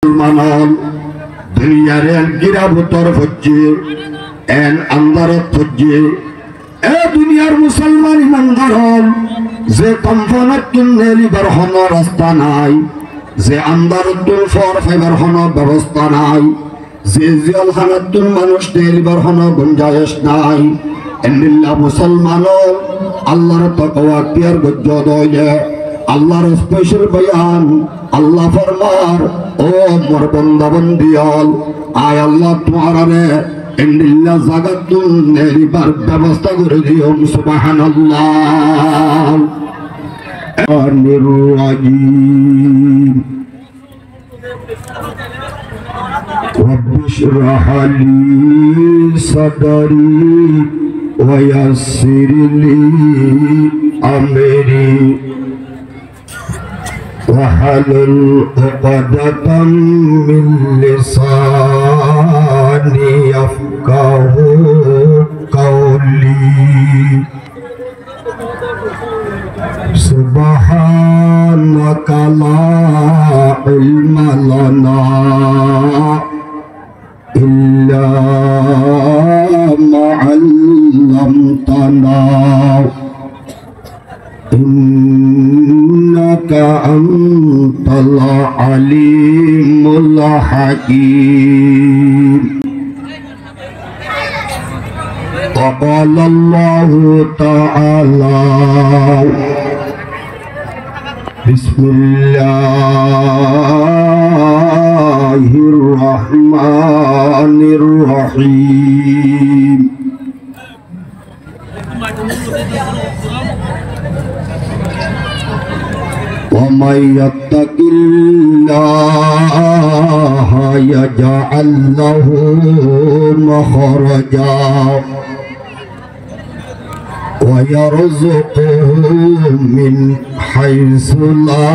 মুসলমান দুনিয়ার গিরাবতর হচ্ছে এন আন্দারত হচ্ছে এ দুনিয়ার মুসলমান ইমানদার হল যে কম্পনত নেলিবার হন রাস্তা নাই, যে আন্দারতুল ফর ফাইবার হন ব্যবস্থা নাই, যে জেলখানাতুল মানুষ নেলিবার হন গুঞ্জাইশ নাই। এন্দিল্লা মুসলমান আল্লাহর তাকওয়া কিয়ার গজ্জ দইলে আল্লাহর স্পেশাল বয়ান আল্লাহ ফরমার ও মোর বান্দা বান্দিয়াল আয় আল্লাহ তোমারে এন্দিল্লা জাগাতুন নেলিবার ব্যবস্থা করে দিও। সুবহানাল্লাহ। নিরুআজিম রব্বি ইশরাহ লি সাদরি ওয়া ইয়াসসির লি আমরি واحلل عقدة من لساني يفقهوا قولي سبحانك لا علم لنا إلا ما علمتنا إنك أنت العليم الحكيم. وقال الله تعالى بسم الله الرحمن الرحيم. ومن يتق الله يجعل له مخرجا ويرزقه من حيث لا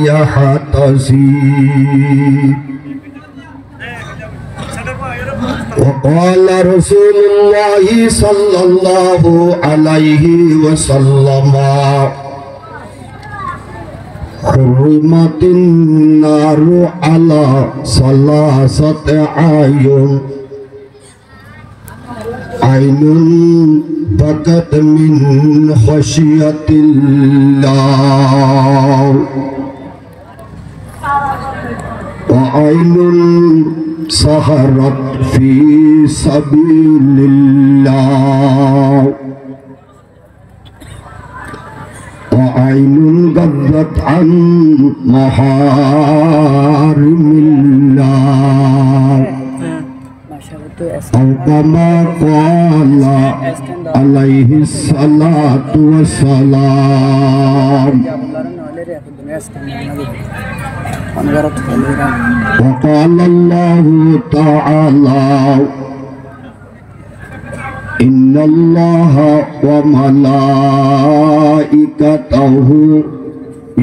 يحتسب. وقال رسول الله صلى الله عليه وسلم حرمت النار على ثلاثة أعين عين بكت من خشية الله وعين سهرت في سبيل الله وعين غضت عن محارم الله أو كما قال عليه الصلاة والسلام. وقال الله تعالى إن الله وملائكته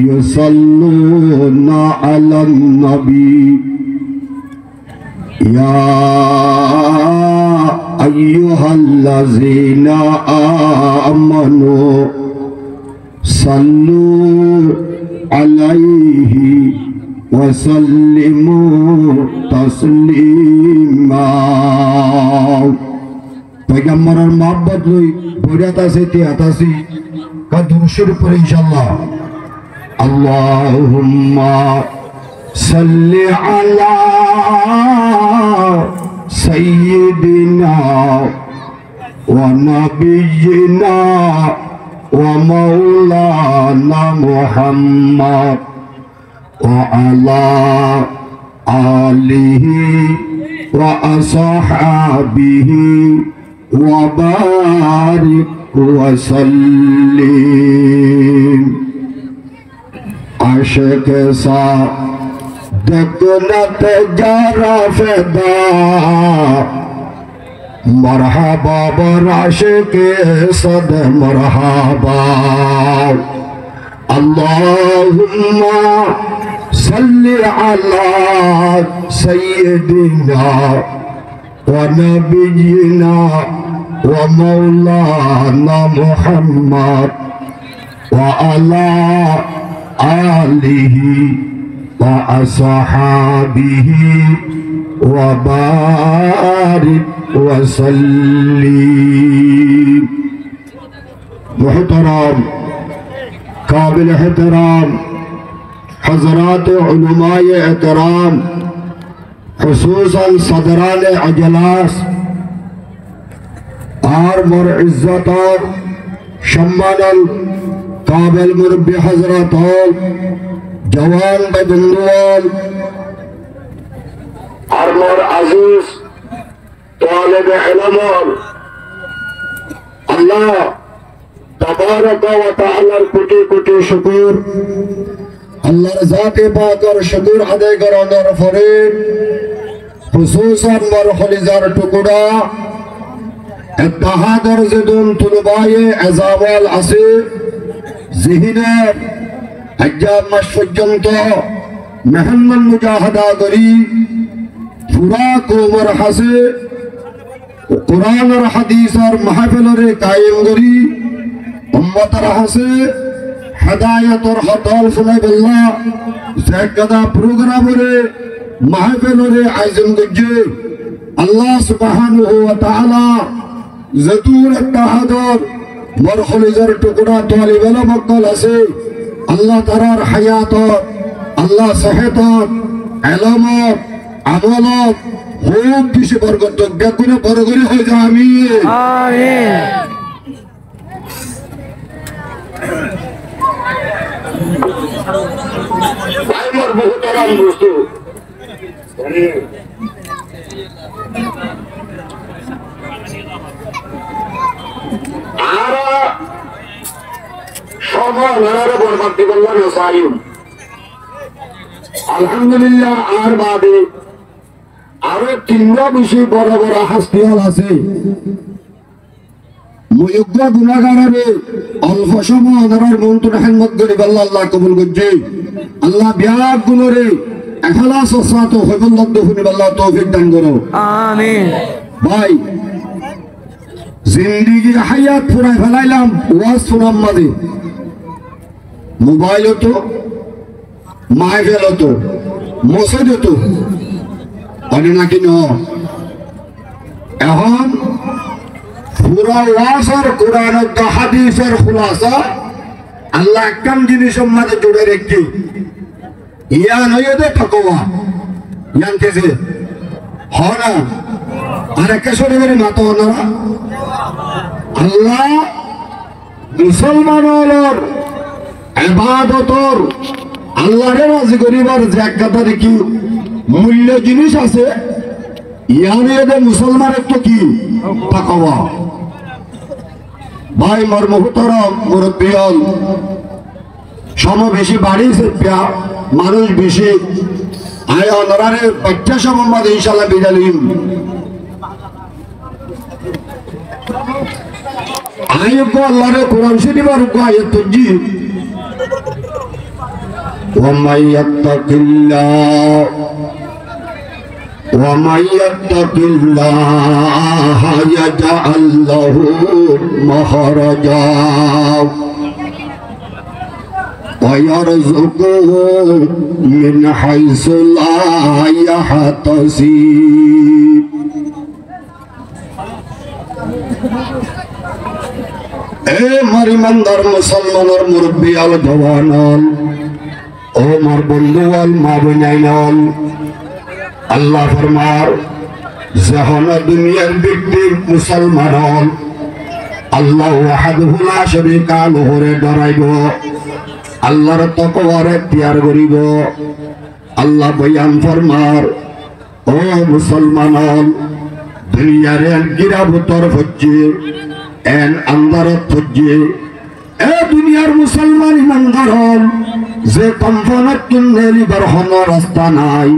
يصلون على النبي يا أيها الذين آمنوا صلوا عليه وسلموا تسليما. पैगम्बरर मोहब्बत लई बोरियात आछे तियात आछि का दुरूशेर उपरे इंशाअल्लाह. अल्लाहुम्मा सल्लि अला सय्यिदिना व नबिय्यिना व मौलाना मुहम्मद व अला आलिहि व असहाबिहि وبارك وسلم. आशिक सादकनत जरा फदा मरहबा बराशिक सद मरहबा. अल्लाहुम्मा सल्लि अला सय्यिदिना ونبينا ومولانا محمد وعلى آله وأصحابه وبارك وسلم. محترم قابل احترام حضرات علماء احترام خصوصا صدران اجلاس আর মোর ইজ্জত সম্মান কাবিল মুরব্বী হযরত জওয়ান বন্ধুগণ আর মোর আজিজ তালেব ইলম আল্লাহ তাবারক ওয়া তাআলার কোটি কোটি শুকর আল্লাহর জাতে পাকের শুকর আদায় করার পরে খুসুসান মোর খলিজার টুকরা اتحادر زدون طلباء ازاوال عصر ذہنہ حجاب مشفجن تو محمد مجاہدہ گری فراق و مرحسے قرآن اور حدیث اور محفل اور قائم گری امت رحسے ہدایت اور خطال سنب اللہ زیقدہ پروگرام اور محفل اور عزم گجے اللہ سبحانہ وتعالی زدور اتحادر مرخلزر টুকরা طالب علم مقل আছে আল্লাহ তারার হায়াত আল্লাহ صحت علم আমল খুব বেশি বরকত বেগুনে বরগরি হয়ে যায় আমিন আমিন ভাই মোর মুহতারাম দোস্ত আলহামদুলিল্লাহ আর বাদে আরো তিনটা বিষয় বড় বড় হাসপাতাল আছে মুয়োগ্য গুনাহগারে অল্প সময় আদার মন্ত্র হেলমত গরিব আল্লাহ কবুল করছে আল্লাহ বিয়াক গুণরে ইখলাস ও সাত হইবুল্লাহ দফুনি আল্লাহ তৌফিক দান করো আমিন ভাই জিন্দেগি হায়াত পুরা ফেলাইলাম ওয়াজ শোনাম মাঝে মোবাইল তো মাহফিল তো মসজিদ তো অনেক নাকি ন এখন পুরা ওয়াজ আর কোরআন ও হাদিসের খুলাসা আল্লাহ একদম জিনিসের মাঝে জুড়ে রেখে ইয়ান হয়ে দে তাকওয়া ইয়ান কেসে হনা আর একটা শরীরের মাথা ওনারা আল্লাহ মুসলমানের ইবাদতর আল্লাহরে রাজি করিবার যে একটা কি মূল্য জিনিস আছে ইয়ানে এদের মুসলমানের তো কি তাকওয়া ভাই মোর মুহতারাম মুরব্বিয়ান সম বেশি বাড়িছে মানুষ বেশি আয় ওনারে বাচ্চা সম্বন্ধ ইনশাআল্লাহ বিদালিম আইয়ুব আল্লাহর কোরআন শরীফ আর আয়াত জি ومن يتق الله يجعل له مخرجا ويرزقه من حيث لا يحتسب মারিমানদার মুসলমানের মুরব্বী আল জওয়ানাল ও মার বন্ধু আল মা বোনাইনাল আল্লাহ ফরমার যখন দুনিয়ার ব্যক্তি মুসলমান হল আল্লাহ ওয়াহদাহু লা শারীকা লাহুরে ডরাইব আল্লাহর তাকওয়ার ইখতিয়ার করিব আল্লাহ বয়ান ফরমার ও মুসলমান হল দুনিয়ার গিরাবতর হচ্ছে এন আন্দারত হচ্ছে এ দুনিয়ার মুসলমান ইমানদার হল যে কম্পনত নেলিবার হন রাস্তা নাই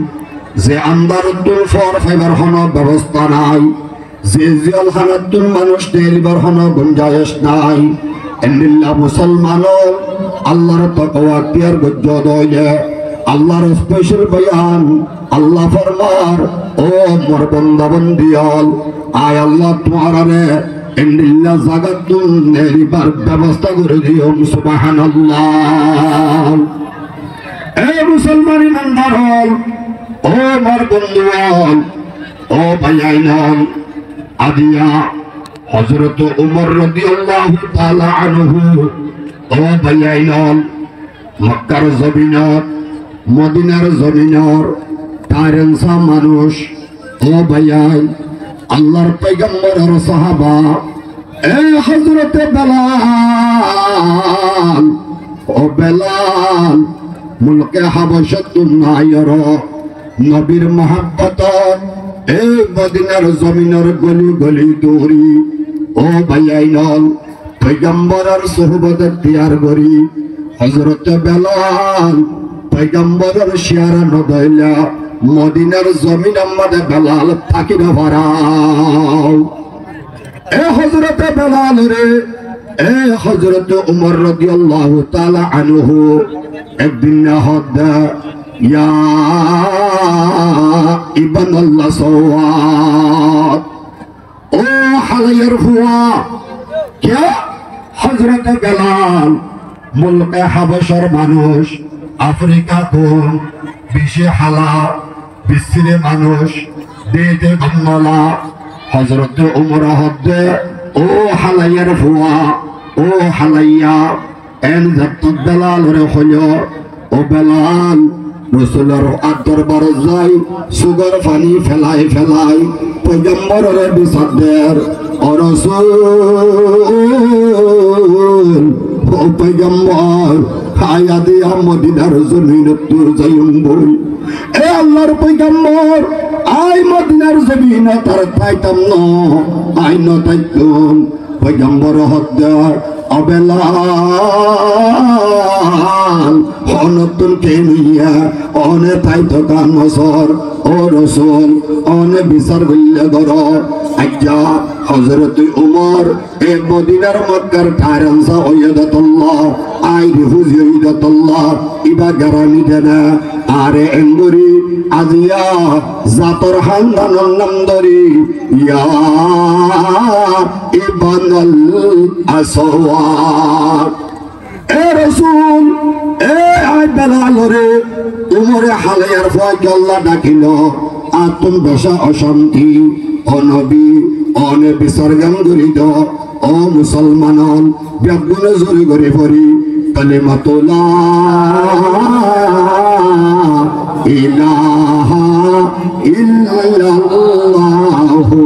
যে আন্দারতুল ফর ফাইবার হন ব্যবস্থা নাই যে জেলখানাতুল মানুষ নেলিবার হন গুঞ্জাইশ নাই এন্দিল্লা মুসলমান আল্লাহর তাকওয়া ইখতিয়ার গজ্জ দইলে আল্লাহর স্পেশাল বয়ান আল্লাহ ফরমার ও মোর বান্দা বান্দিয়াল আয় আল্লাহ তোমারে এন্দিল্লা জাগাতুল নেলিবার ব্যবস্থা করে দিও সুবহানাল্লাহ এ মুসলমান ইমানদার হল, ও আমার বন্ধু হল, ও ভাইয়াইন আদিয়া হযরত ওমর রাদিয়াল্লাহু তাআলা আনহু, ও ভাইয়াইন মক্কার জমিনত মদিনার জমিনর তারেনসা মানুষ, ও ভাইয়াই আল্লাহর পয়গম্বরের সাহাবা, এ হযরত বেলাল, ও বেলাল মুলকে হাবশত নায়র নবীর মহব্বত এই মদিনার জমিনের গলি গলি দৌড়ি, ও ভাইয়াইন পয়গম্বরের সোহবত এখতিয়ার করি হযরত বেলাল পয়গম্বরের শিয়ারা নদইলা মদিনার জমিনের মধ্যে বেলাল থাকি না ভাড়াও। এ হযরত বেলাল রে, এ হযরত উমর রাদিয়াল্লাহু তাআলা আনহু একদিন না হদা ইয়া ইবন আল্লাহ সওয়াদ, ও হালায়ের ফুয়া কে হযরত বেলাল মুলকে হাবশার মানুষ, আফ্রিকা কোন বিশ্বে হালা বিশ্বে মানুষ দেতে গন্নলা হযরত উমর হদে, ও হালায়ের ফুয়া, ও হালাইয়া এন যত বেলাল রে হলো, ও বেলাল রসুলের দরবার যাই সুগর পানি ফেলাই ফেলাই পয়গম্বরের বিচারদের, ও রসুল ও পয়গম্বর আয়া দিয়া মদিনার জমিনত তোর যাইম বই, এ আল্লাহর পয়গম্বর আই মদিনার জমিনত আর পাইতাম না, আই ন তাইতাম পয়গম্বর হদ্দার অবেলাল অনতুন কে নিয়া অনে পাইতো কান মসর, ও রসুল অনে বিচার গইলে ধর আজ্ঞা হযরত উমর এ মদিনার মক্কার ঠারানসা ওয়াদাতুল্লাহ আই রিফুজি ওয়াদাতুল্লাহ ইবা গারামি দেনা আরে এঙ্গুরি আজিয়া জাতর হান্দানর নাম ধরি ইয়া ইবনুল আসওয়াদ, এ রসুল এ আই বেলাল রে উমরে হালায়ার ফয়কে আল্লাহ ডাকিল, আতুম দশা অশান্তি ও নবী অনে বিসর্জন করিত, ও মুসলমান ব্যাগুনে জোরে করে পড়ি কালিমাতু লা ইলাহা ইল্লাল্লাহু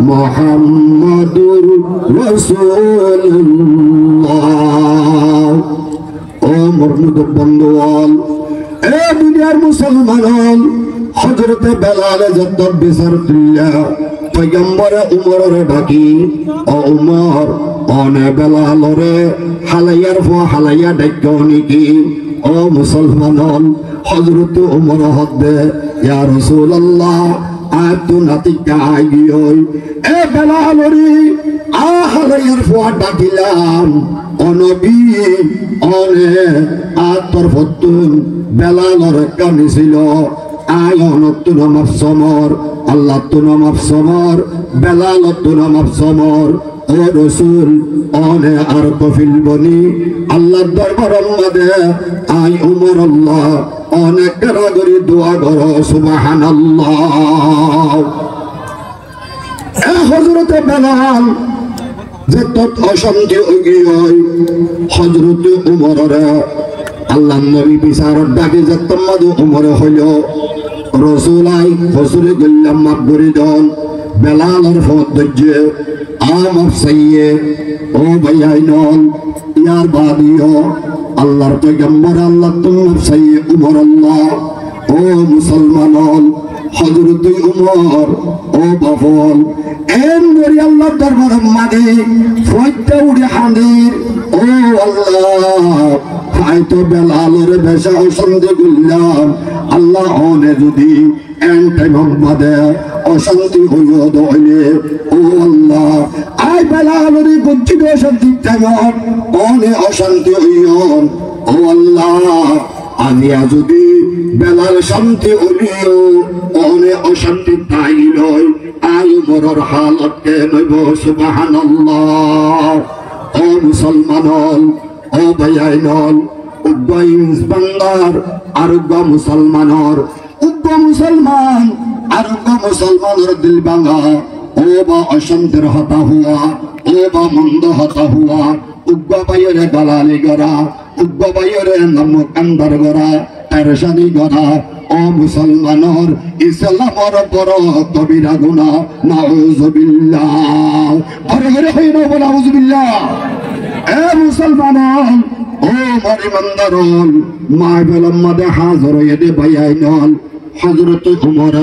মুহাম্মাদুর রাসূলুল্লাহ। ও মুরমুদ বন্ধুয়াল, এ দুনিয়ার মুসলমান হযরতে বেলাল যত বিচার দিলা পয়গম্বরে উমরের ডাকি, ও উমর অনে বেলালরে হালাইয়ার ফ হালাইয়া ডাক্য নিকি, ও মুসলমান হযরত উমর হদে ইয়া রাসূলুল্লাহ আতু নাতিকা আগিয়ই, এ বেলালরি আ হালাইয়ার ফ ডাকিলাম, ও নবী অনে আতর ফতুন বেলালর কানিছিল আয় অনতুন মাফ সমর আল্লাহ তুন মাফ সমর বেলাল তুন মাফ সমর, ও রসুল অনে আর কফিল বনি আল্লাহর দরবারের মধ্যে আই উমর আল্লাহ অনেক কারাগরি দোয়া করো সুবহানাল্লাহ। এ হযরত বেলাল যে তত অশান্তি উগি হয় হযরত উমরের আল্লাহ নবী বিচারত ডাকে যে তোমাদের উমরে হইল রসুল আই হসুরে গল্লাম মাফ করে দন বেলালর ফদ্দে মাফ সাইয়ে, ও ভাইয়াইন ইয়ার বাদিও আল্লাহর পয়গম্বর আল্লাহ তুমি মাফ সাইয়ে উমর আল্লাহ, ও মুসলমান হযরত উমর ও বাফল এন গরি আল্লাহ দরবারে মাদে ফয়টা উড়ে হাঁদির, ও আল্লাহ হয়তো বেলালের বেশা অশান্তি করলাম আল্লাহ অনে যদি এন টাইম বাদে অশান্তি হইয়া দইলে, ও আল্লাহ আই বেলালের গজ্জিত অশান্তি টাইম অনে অশান্তি হইয়ন, ও আল্লাহ আনিয়া যদি বেলাল শান্তি হলিও অনে অশান্তি তাই নয় আই মরর হালতকে নইব সুবহানাল্লাহ। ও মুসলমান ও ভাইয়াইন উগ্র বান্দার আর উগ্র মুসলমানের উগ্র মুসলমান আর উগ্র মুসলমানের দিল ভাঙা ও বা অশান্তির হতা হুয়া ও বা মন্দ হতা হুয়া উগ্র বাইরে গালালি গড়া উগ্র বাইরে নামক আন্দার গড়া পেরেশানি গড়া ও মুসলমানের ইসলামর বড় কবিরা গুনাহ নাউযুবিল্লাহ আরে ঘরে হইনা বলা নাউযুবিল্লাহ এ মুসলমান ও মারিমানদারন মাহফিলের মধ্যে হাজির হয়ে দে ভাইয়াইনল হযরত উমর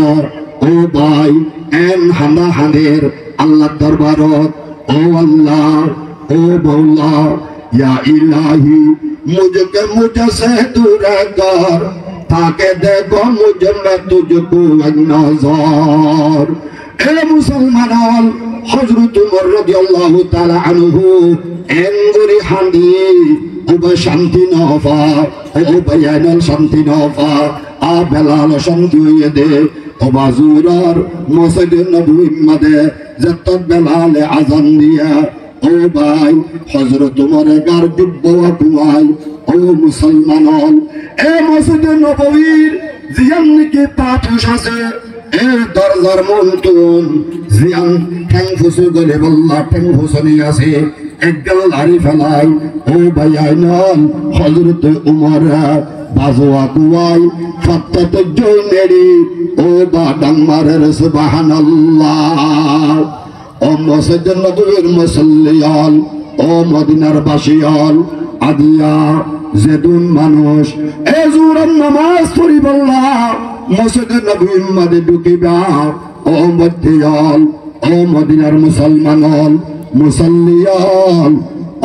ও ভাই এন হামদা হাদের আল্লাহর দরবারত ও আল্লাহ ও মওলা ইয়া ইলাহি মুঝকে মুঝসে দূর কর ताके देखो मुझ में तुझको एक नजर ए मुसलमान हजरत उमर রাদিয়াল্লাহু তাআলা আনহু এনগুরি হান্দি উব শান্তি নফা ও বায়ানাল শান্তি নফা আ বেলাল শান্তি হয়ে দে ও বাজুরার মসজিদ নববী মধ্যে যত বেলাল আযান দিয়া ও ভাই হযরত উমরের গার দিব্য কুমাই ও মুসলমান এ মসজিদ নববীর জিয়ান কি পাঠুস আছে এ দরজার মন্তুন জিয়ান ঠ্যাং ফুসু গলে বল্লা ঠ্যাং ফুসনি আছে একগাল লারি ফেলাই ও ভাইয়াইনল হযরত উমর বাজওয়া কুয়াই ফাত্তাত জয়নেরি ও বা ডাংমারের সুবহানাল্লাহ ও মসজিদ নববীর মুসল্লিয়াল ও মদিনার বাসিয়াল আদিয়া জেদুন মানুষ এ জুরান নামাজ পড়ি বল্লা মসজিদ নববীর মধ্যে ঢুকিবা ও মদিয়াল ও মদিনার মুসলমানল মুসল্লিয়াল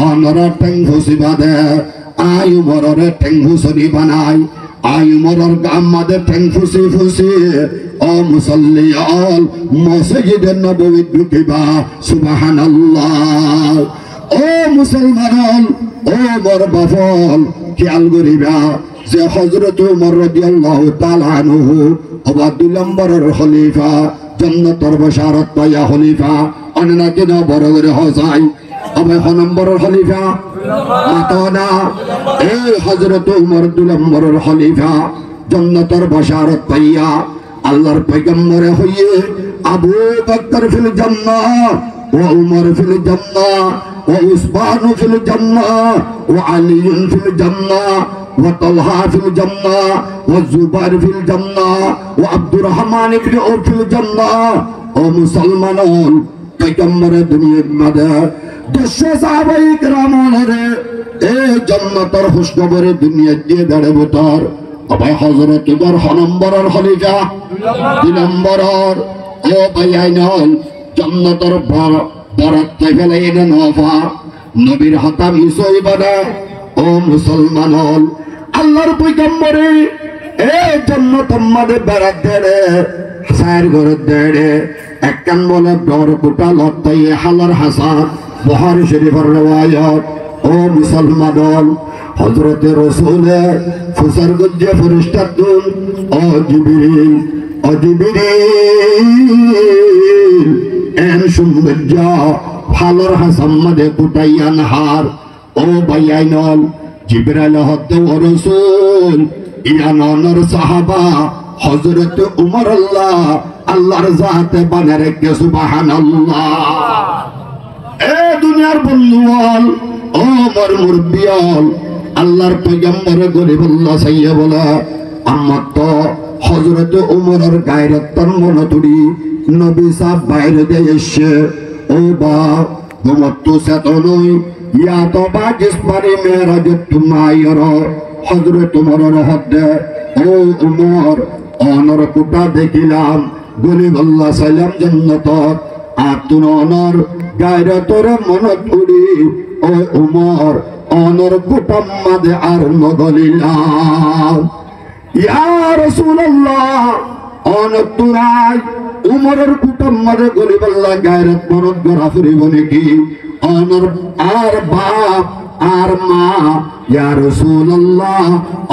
অনরা ঠ্যাং ফুসি বাদে আই উমরের ঠ্যাং ফুসনি বানাই আই উমরের গাম্মাদের ঠ্যাং ফুসি ফুসি ও মুসল্লিয়াল মসজিদ নববী ঢুকিবা সুবহানাল্লাহ ও মুসলমান ও মোর বাফল খেয়াল করিবা যে হযরত উমর রাদিয়াল্লাহু তাআলা আনহু ওবা 2 নম্বরের খলিফা জান্নাতের বশারত পায়া খলিফা অননাকে না বড় করে হজাই ওবা 1 নম্বরের খলিফা মাতানা এই হযরত উমর 2 নম্বরের খলিফা জান্নাতের বশারত পাইয়া আল্লাহর পয়গম্বরে হইয়ে আবু বকর ফিল জান্নাহ ওয়া উমর ফিল জান্নাহ ওয়া উসমান ফিল জান্নাহ ওয়া আলী ফিল জান্নাহ ওয়া তালহা ফিল জান্নাহ ওয়া জুবাইর ফিল জান্নাহ ওয়া আব্দুর রহমান ইবনে আউফ ফিল জান্নাহ ও মুসলমানন পয়গম্বরে দুনিয়ার মধ্যে 200 সাহাবায়ে কেরামরে এই জান্নাতের খুশখবরে দুনিয়া দিয়ে দাঁড়ে বতর আবার হযরত উমর 1 নম্বরের খলিফা 2 নম্বরের ও ভাইয়াইনল জান্নাতের বরাত ফেলে এনে নফা নবীর হাতা মিসই বাদা ও মুসলমানল আল্লাহর পয়গম্বরে এই জান্নাতের মধ্যে বরাত দেড়ে সাইর ঘর দেড়ে একখান বলে বড় কোটা লতাই হালার হাসান বুখারী শরীফের riwayat ও মুসলমানল হযরত রাসূলে ফুসার গজ্জে ফেরেশতাতুন ও জিবরিল এন সৌন্দর্য ফালর হাসান মধ্যে কুটাইয়ান হার ও ভাইয়াইনল জিবরাইল হতে ও রাসূল ইয়ানর সাহাবা হযরত উমর আল্লাহর জাতে বানে রেখে সুবহানাল্লাহ এ দুনিয়ার বন্ধুয়াল ও আমার মুরব্বিয়াল আল্লাহর পয়গম্বর গরিবুল্লাহ সাইয়া বলা আমার তো হযরত উমরের গায়রতর মনতুড়ি নবী সাহেব বাইরে দিয়ে এসে ও বা ঘুমত্তু সেতনই ইয়া তো বা জিসমারি মেরাজ তুমাইর হযরত উমরের হদ্দে ও উমর অনর কুটা দেখিলাম গরিবুল্লাহ সালাম জান্নাত আতুন অনর গায়রতর মনতুড়ি ও উমর অনর কুটাম মাদে আর নগলিলাম ইয়া রাসূলুল্লাহ অনতুরাই উমরের কুটাম মাদে গলিবাল্লাহ গায়রত মনত গরা ফুরিবনে কি অনর আর বাপ আর মা ইয়া রাসূলুল্লাহ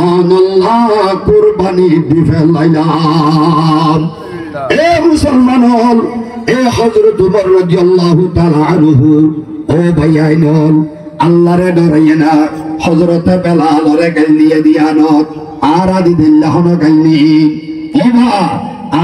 অনাল্লাহ কুরবানি দি ফেলাইলাম এ মুসলমান এ হযরত উমর রাদিয়াল্লাহু তাআলা আনহু ও ভাইয়াইনল আল্লাহরে ডরাইয়া না হযরতে বেলালরে গাইলিয়ে দিয়ানত আরাদি দিল্লাহন গাইনি ওবা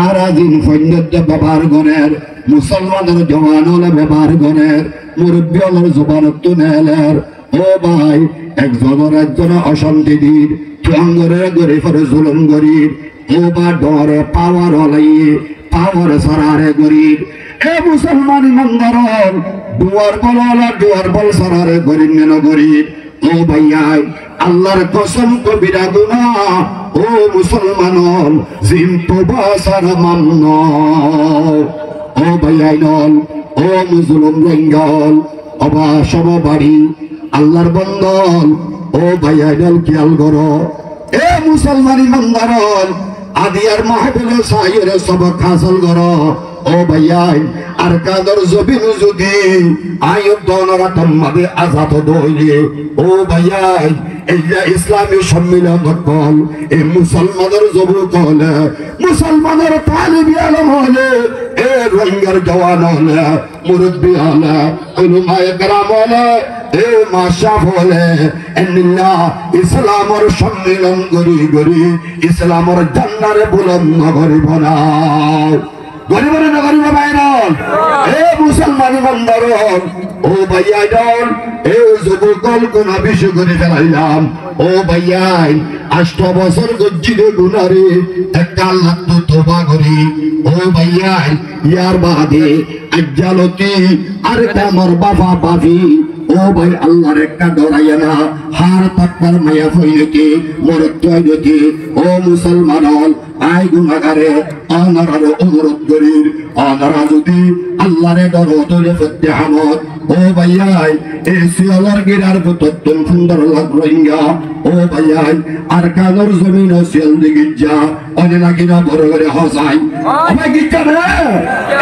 আরাদিন ফন্যত ব্যবহার করের মুসলমানের জওয়ান হলে ব্যবহার করের মুরব্বী হলের জবানত তুনেলের ও ভাই একজন অশান্তি দিন চঙ্গরের গরিফরে জুলুম গরিব ও বা ডরে পাওয়ার হলাই পাওয়ার সরারে গরিব এ মুসলমান ইমানদার দুয়ার বল দুয়ার বল সরারে গরিব নেন গরিব ও ভাইয়াই আল্লাহর কসম কবিরা গুনাহ ও মুসলমান জিম তোবা সারা মান্ন ও ভাইয়াই নল ও মুসলিম রঙ্গল অবা সব বাড়ি আল্লাহর বন্দন ও ভাইয়াই নল খেয়াল করো এ মুসলমান ইমানদার আদিয়ার মাহফিলে সাইরে সবক হাসিল করো ও ভাইয়াই আর কাদর জবিন যদি আয়ুব দনরা তম্মাদে আজাদ দইলে ও ভাইয়াই এই ইসলামী সম্মিলন কল এই মুসলমানের যুবক হলে মুসলমানের তালিবি আলম হলে এ রঙ্গের জওয়ান হলে মুরব্বী হলে উলামায়ে কেরাম হলে এ মাশাফ হলে এন্নিল্লাহ ইসলামের সম্মিলন গরি গরি ইসলামের জান্নারে বুলন্দ করিব না গরিবের না গরিব ভাইরাল এ মুসলমান ইমানদার ও ভাইয়া দল এ যুবকল গুনাহ বেশি করে ফেলাইলাম ও ভাইয়াই 8 বছর গজ্জিরে গুনারে একটা আল্লাহ তো তওবা করি ও ভাইয়াই ইয়ার বাদে আজ্জালতি আর কামর বাবা বাবি ও ভাই আল্লাহর একটা ডরাইয়া না হার তাকবার মায়া ফইলকে মরত্বইলকে ও মুসলমান আই গুনাহগারে আনার অনুরোধ করি আনারা যদি আল্লাহরে ডরো তোরে ফতেহামত ও ভাইয়াই এ সিয়ালার গিরার তত্তন সুন্দর লাগরইঙ্গা ও ভাইয়াই আর কানর জমিন সিয়াল দিকে যা অনে নাকি না বড় করে হসাই আমি কি করে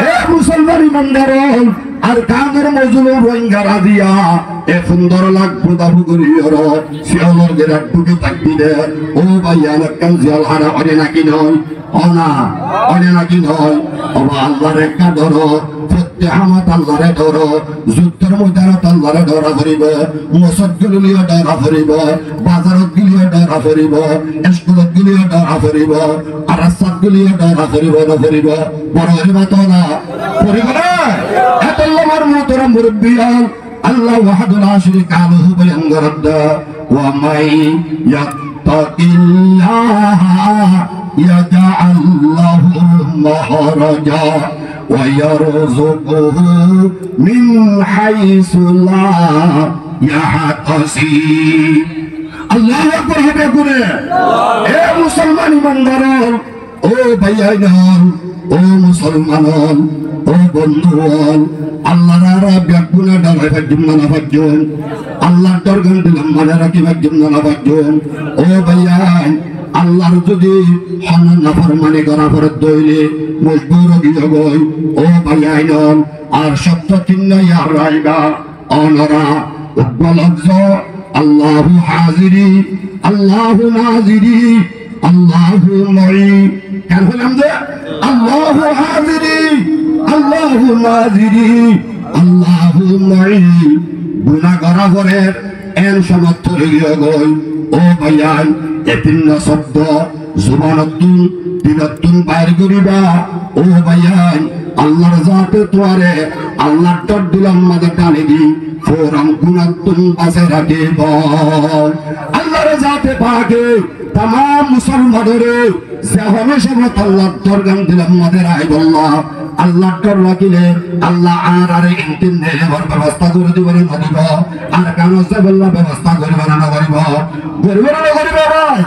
এ মুসলমান ইমানদার আর কানর মজলুম রইঙ্গা রাদিয়া এ সুন্দর লাগবো দাবু করি হরো সিয়ালার গিরার টুকে তাকবি দে ও ভাইয়া লাকান জিয়াল হারা অনে নাকি নয় অনা অনে নাকি নয় ও আল্লাহর একটা ধরো ফতেহামত আল্লাহরে ধরো যুদ্ধের ময়দানত আল্লাহরে ধরা করিব মসজিদ গুলিও ধরা করিব বাজারত গুলিও ধরা করিব স্কুলত গুলিও ধরা করিব আর রাস্তাত গুলিও ধরা করিব না করিব বড় হইবা তো না করিব না এত আমার মোহতরম মুরব্বী আল্লাহ ওয়াহদুল লা শারীকা লাহু বয়ান করদা ওয়া মাই ইয়াত্তাকিল্লাহ ইয়াজআল লাহু মাহরাজা ويرزقه من حيث لا يحتسب الله أكبر হবে করে এ মুসলমান ইমানদার ও ভাইয়াইন ও মুসলমান ও বন্ধুগণ আল্লাহর রাব্বুনা ডারে ফাজুম না ফাজুম আল্লাহর দরগান দিলাম মনে রাখি ফাজুম না ফাজুম ও ভাইয়াইন আল্লাহর যদি হানান নাফরমানি করা পরে দইলে মজবুর গিয়ে গই ও ভাইয়াইন আর সত্য চিহ্ন ইয়ার রাইবা অনরা উপলব্ধ আল্লাহু হাজিরি আল্লাহু নাজিরি আল্লাহু মাই কেন বললাম যে আল্লাহু হাজিরি আল্লাহু নাজিরি আল্লাহু মাই গুনাহ করা পরে এর সমর্থ গিয়ে গই ও ভাইয়ান এতিন্ন শব্দ জুবানতুন দিনতুন বাইর করিবা ও ভাইয়ান আল্লাহর জাতে তোয়ারে আল্লাহর ডর দিলাম মাঝে টানি দি ফোরাম গুনাতুন পাশে রাখিব আল্লাহর জাতে পাকে তাম মুসলমানের যে হমেশা আল্লাহর দরগান দিলাম মাঝে রাইবল্লাহ আল্লাহর ডর রাখিলে আল্লাহ আর ইন্টারনেট ব্যবস্থা করে দিবেন না দিব আর কানসে বললা ব্যবস্থা করবেন না করিব করবেন না করিব ভাই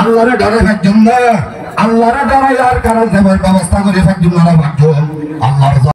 আল্লাহরে ডরে ফাজুম না আল্লাহরে ডরে আর কানসে ব্যবস্থা করে ফাজুম না ফাজুম আল্লাহর